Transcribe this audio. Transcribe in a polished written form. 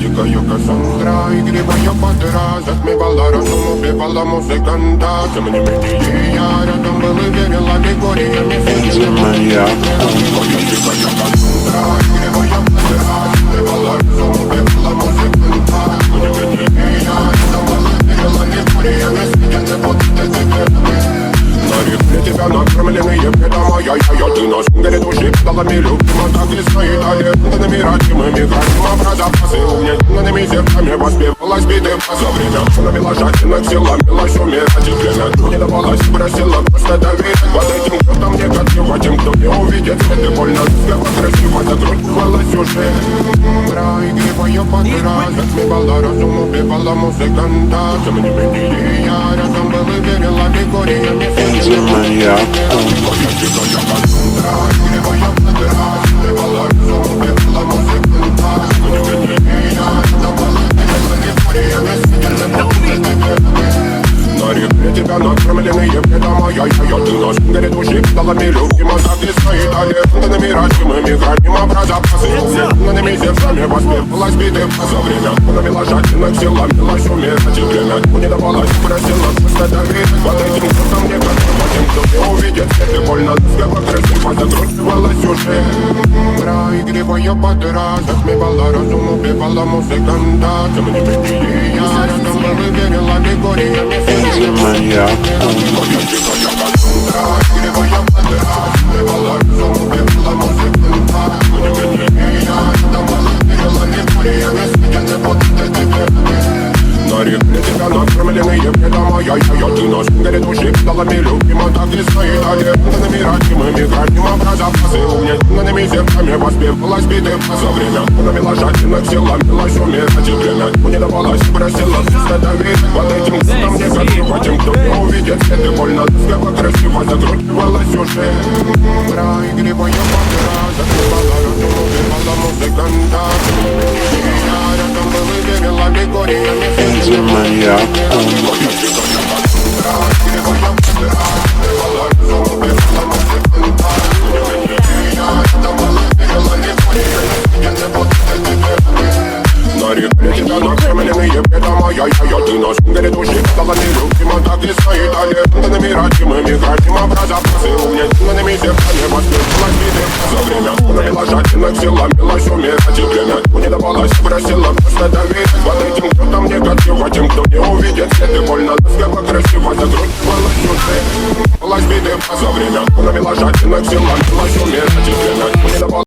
дикая Кассандра, игривая подра, затмевала разум, убивала музыканта. Тем не менее я рядом был и верил аллегориями. Ты моя. Дикая Кассандра, игривая подра, затмевала разум, убивала музыканта. Тем не менее я рядом был и верил аллегориями. Сидя под этой на реке тебя накормленные предама. Я ты наш горит души педалами любима. Так и стоит аллегориями родимыми. Граним образа посыльными зерками воспевалась биты за время. Навела жадинок, сила милась умирать и время. Не давалась, просила просто доверить. Под этим кто-то мне красиво, тем, кто не увидит цветы больно. Сколько красиво закрутилась уже. Игривая подра, затмевала разум, убивала музыканта. Тем не менее я рядом был и верил аллегориями. Ты моя. На реке тебя накормленные предама. Я ты наш горит души педалами любима. Так и стоит аллегориями родимыми. Граним образа посыльными зерками воспевалась биты за время. Навела жадинок, сила милась умирать и время. Не давалась, просила просто доверить. Под этим кто-то мне красиво, тем, кто не увидит цветы больно. Сколько красиво закрутилась уже. Игривая подра, затмевала разум, убивала музыканта. Тем не менее я рядом был и верил аллегориями. Ты моя. Игривая подра, затмевала разум, убивала музыканта. Тем не менее я рядом был и верил аллегориями. Сидя под этой на реке тебя накормленные предама. Я ты наш горит души педалами любима. Так и стоит аллегориями родимыми. Граним образа посыльными зерками воспевалась биты за время. Навела жадинок, сила милась умирать и время. Не давалась, просила просто доверить. Под этим кто-то мне красиво, тем, кто не увидит цветы больно. Сколько красиво закрутилась уже. Игривая подра, затмевала разум, убивала музыканта. Я рядом был и верил аллегориями. Ты моя. На реке тебя накормленные предама. Я ты наш горит души педалами любима. Так и стоит аллегориями родимыми. Граним образа посыльными зерками воспевалась биты за время. Навела жадинок, сила милась умирать и время. Не давалась, просила просто доверить. Под этим кто-то мне красиво, тем, кто не увидит цветы больно. Сколько красиво закрутилась уже. Биты за время. Навела жадинок, сила милась умирать и время. Не давалась.